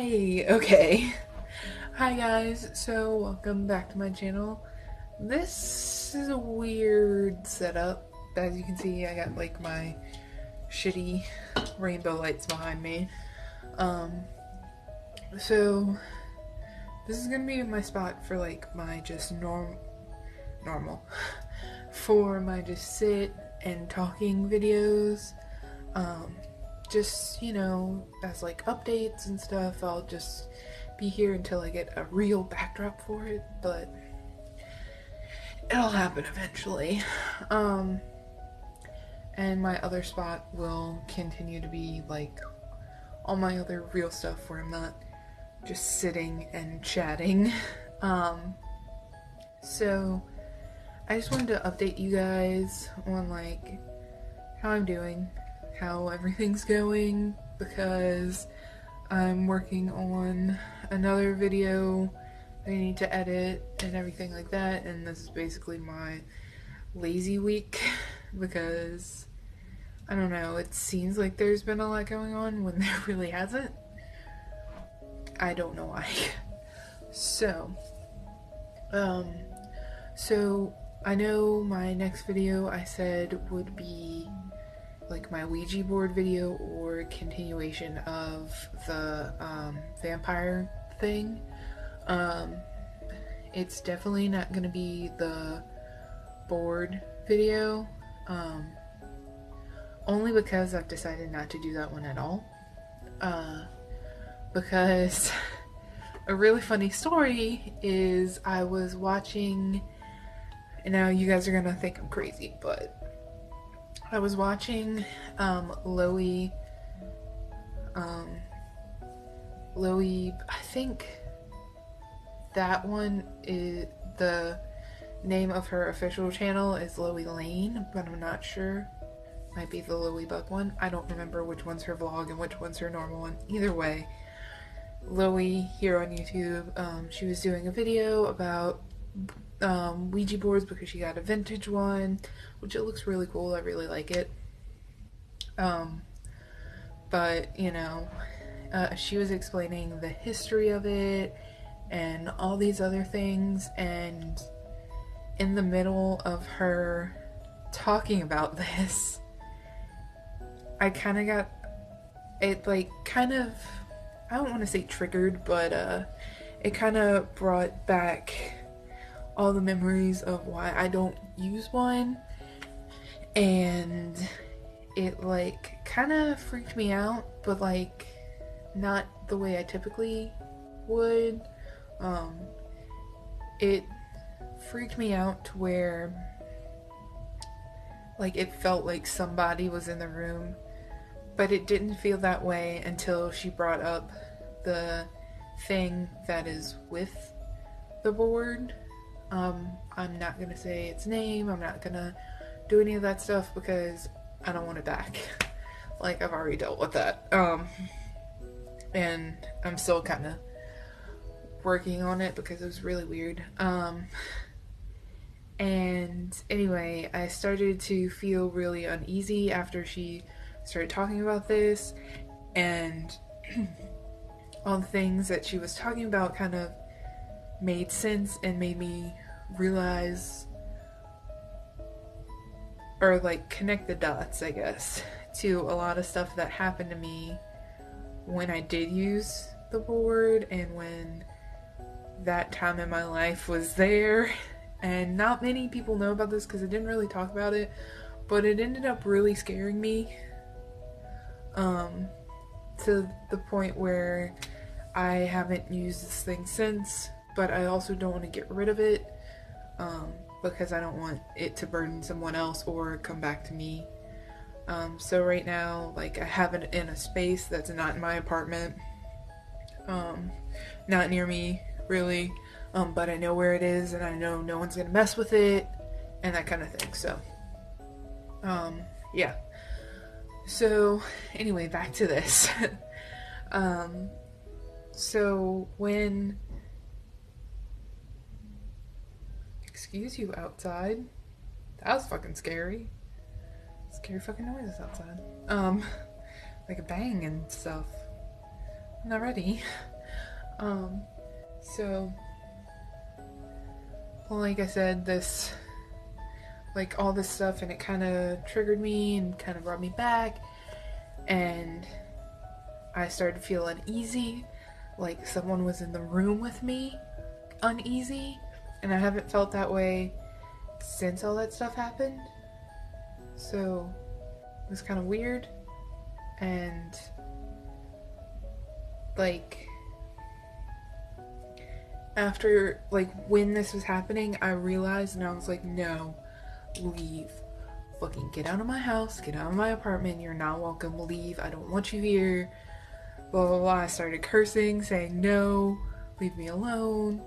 Hi, okay. Hi guys, so welcome back to my channel. This is a weird setup. As you can see, I got like my shitty rainbow lights behind me. So this is gonna be my spot for like my just normal for my just sit and talking videos. Just, you know, as like updates and stuff. I'll just be here until I get a real backdrop for it, but it'll happen eventually. And my other spot will continue to be like all my other real stuff where I'm not just sitting and chatting. So I just wanted to update you guys on like how I'm doing, how everything's going, because I'm working on another video that I need to edit and everything like that, and this is basically my lazy week because I don't know, it seems like there's been a lot going on when there really hasn't. I don't know why. So I know my next video I said would be like my Ouija board video or continuation of the vampire thing. It's definitely not gonna be the board video, only because I've decided not to do that one at all. Because a really funny story is I was watching, and now you guys are gonna think I'm crazy, but I was watching Loey, I think that one is the name of her official channel is Loey Lane, but I'm not sure. Might be the Loey Bug one. I don't remember which one's her vlog and which one's her normal one. Either way, Loey here on YouTube, she was doing a video about Ouija boards because she got a vintage one, which it looks really cool. I really like it. But you know, she was explaining the history of it and all these other things, and in the middle of her talking about this, I kind of got it, like, kind of, I don't want to say triggered, but it kind of brought back all the memories of why I don't use one, and it like kind of freaked me out, but like not the way I typically would. It freaked me out to where like it felt like somebody was in the room, but it didn't feel that way until she brought up the thing that is with the board. I'm not gonna say its name, I'm not gonna do any of that stuff because I don't want it back. Like, I've already dealt with that. And I'm still kind of working on it because it was really weird. And anyway, I started to feel really uneasy after she started talking about this, and all the things that she was talking about kind of made sense and made me realize, or like connect the dots, I guess, to a lot of stuff that happened to me when I did use the board and when that time in my life was there. And not many people know about this because I didn't really talk about it, but it ended up really scaring me, to the point where I haven't used this thing since, but I also don't want to get rid of it, because I don't want it to burden someone else or come back to me. So right now, like, I have it in a space that's not in my apartment, not near me, really, but I know where it is, and I know no one's gonna mess with it, and that kind of thing, so, yeah. So, anyway, back to this. So when... Excuse you, outside. That was fucking scary. Scary fucking noises outside. Like a bang and stuff. I'm not ready. Um, so, well, like I said, this, like all this stuff, and it kind of triggered me and kind of brought me back, and I started to feel uneasy, like someone was in the room with me, uneasy, and I haven't felt that way since all that stuff happened. So it was kind of weird, and like after, like, when this was happening, I realized, and I was like, no, leave. Fucking get out of my house, get out of my apartment, you're not welcome, leave, I don't want you here, blah blah blah. I started cursing, saying no, leave me alone,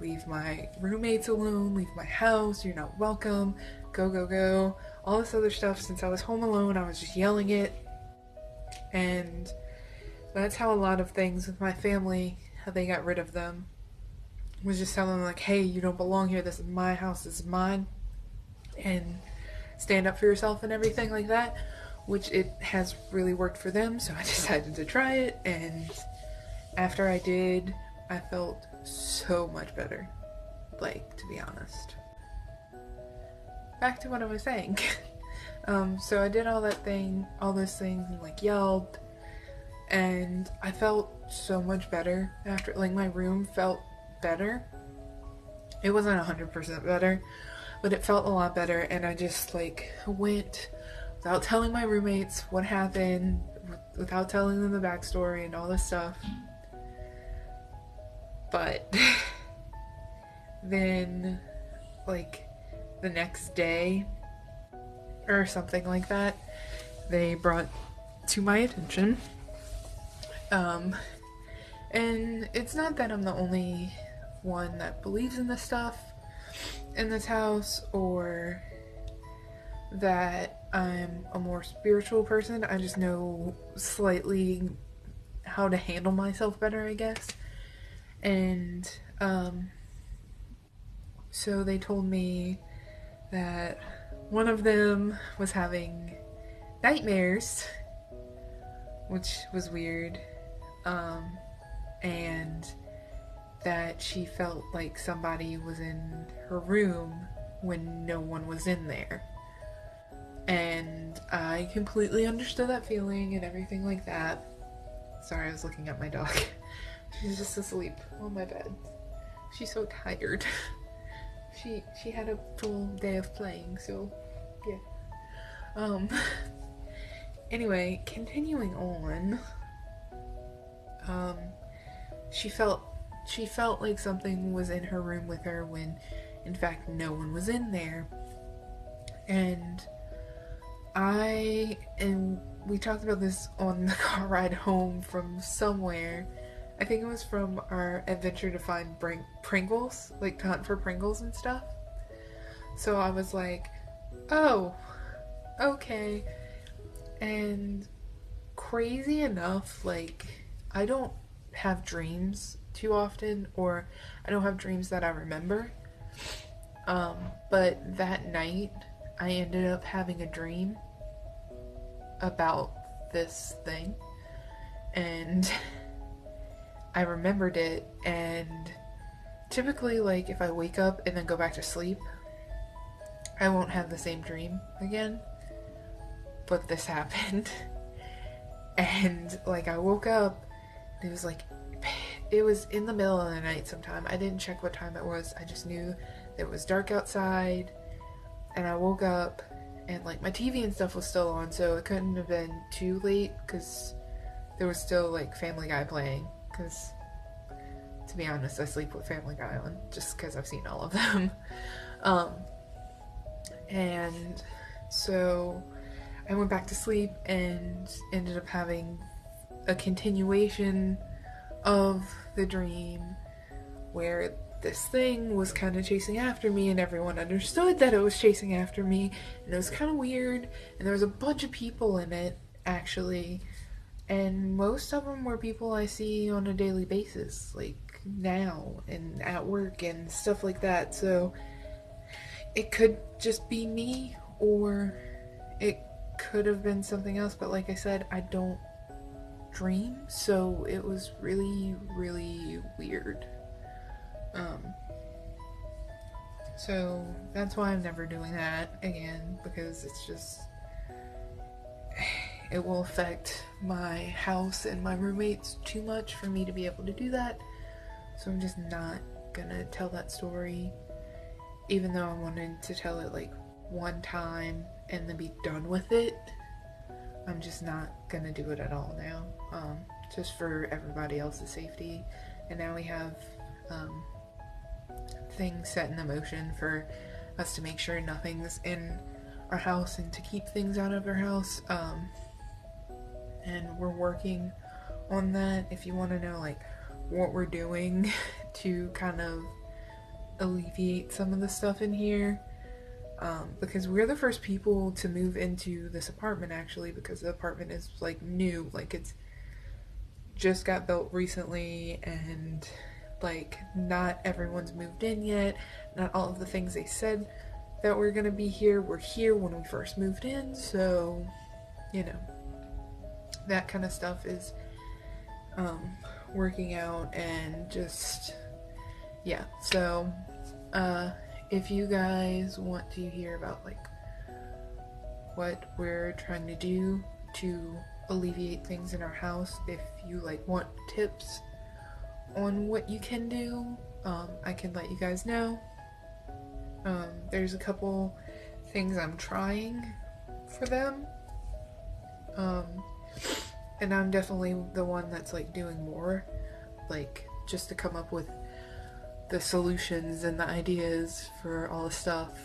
leave my roommates alone, leave my house, you're not welcome, go go go, all this other stuff. Since I was home alone, I was just yelling it. And that's how a lot of things with my family, how they got rid of them, was just telling them, like, hey, you don't belong here, this is my house, this is mine, and stand up for yourself and everything like that, which it has really worked for them. So I decided to try it, and after I did, I felt so much better, like, to be honest. Back to what I was saying. So I did all those things, and like yelled, and I felt so much better after. Like, my room felt better. It wasn't 100% better, but it felt a lot better, and I just like went without telling my roommates what happened, without telling them the backstory and all this stuff. But then, like, the next day or something like that, they brought to my attention, and it's not that I'm the only one that believes in this stuff in this house, or that I'm a more spiritual person. I just know slightly how to handle myself better, I guess. And so they told me that one of them was having nightmares, which was weird, and that she felt like somebody was in her room when no one was in there. And I completely understood that feeling and everything like that. Sorry, I was looking at my dog. She's just asleep on my bed. She's so tired. She had a full day of playing, so yeah. Anyway, continuing on. She felt like something was in her room with her when in fact no one was in there. And we talked about this on the car ride home from somewhere. I think it was from our adventure to find Pringles, like to hunt for Pringles and stuff. So I was like, oh, okay. And crazy enough, like, I don't have dreams too often, or I don't have dreams that I remember. But that night, I ended up having a dream about this thing, and I remembered it. And typically, like, if I wake up and then go back to sleep, I won't have the same dream again. But this happened. And like, I woke up, and it was in the middle of the night sometime. I didn't check what time it was. I just knew that it was dark outside, and I woke up, and like my TV and stuff was still on, so it couldn't have been too late, because there was still like Family Guy playing, because to be honest, I sleep with Family Guy on just because I've seen all of them. And so I went back to sleep and ended up having a continuation of the dream where this thing was kind of chasing after me, and everyone understood that it was chasing after me, and it was kind of weird, and there was a bunch of people in it, actually, and most of them were people I see on a daily basis, like now, and at work, and stuff like that. So it could just be me, or it could have been something else, but like I said, I don't dream, so it was really, really weird. So that's why I'm never doing that again, because it's just, it will affect my house and my roommates too much for me to be able to do that. So I'm just not gonna tell that story, even though I wanted to tell it like one time and then be done with it. I'm just not gonna do it at all now, just for everybody else's safety. And now we have things set in motion for us to make sure nothing's in our house and to keep things out of our house, and we're working on that. If you want to know like what we're doing to kind of alleviate some of the stuff in here, because we're the first people to move into this apartment, actually, because the apartment is like new, like it's just got built recently, and like not everyone's moved in yet. Not all of the things they said that were gonna be here were here when we first moved in, so you know, that kind of stuff is working out. And just, yeah, so if you guys want to hear about like what we're trying to do to alleviate things in our house, if you like want tips on what you can do, I can let you guys know. There's a couple things I'm trying for them, and I'm definitely the one that's like doing more, like just to come up with the solutions and the ideas for all the stuff.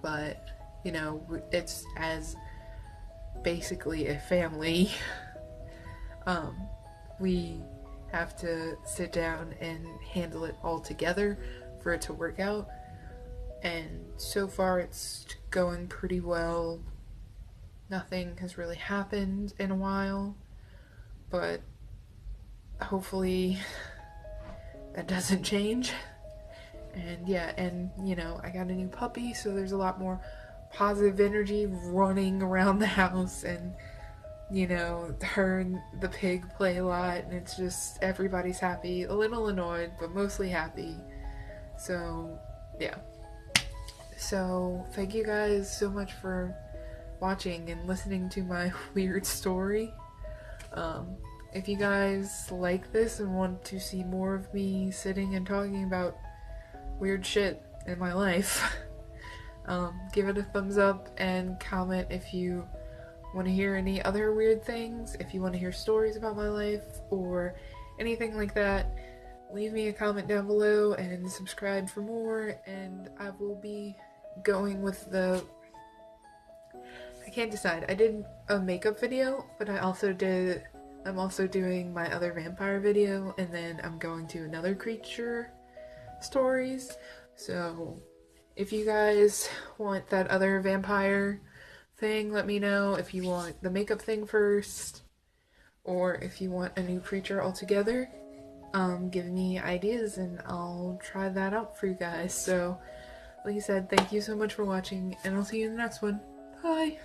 But you know, it's as basically a family. We have to sit down and handle it all together for it to work out, and so far it's going pretty well. Nothing has really happened in a while, but hopefully that doesn't change. And yeah, and you know, I got a new puppy, so there's a lot more positive energy running around the house, and you know, her and the pig play a lot, and it's just everybody's happy, a little annoyed, but mostly happy. So yeah, so thank you guys so much for watching and listening to my weird story. If you guys like this and want to see more of me sitting and talking about weird shit in my life, give it a thumbs up and comment if you want to hear any other weird things. If you want to hear stories about my life or anything like that, leave me a comment down below and subscribe for more. And I will be going with the, I can't decide. I did a makeup video, but I'm also doing my other vampire video, and then I'm going to another creature stories. So if you guys want that other vampire thing, let me know. If you want the makeup thing first, or if you want a new creature altogether, give me ideas and I'll try that out for you guys. So like I said, thank you so much for watching, and I'll see you in the next one. Bye!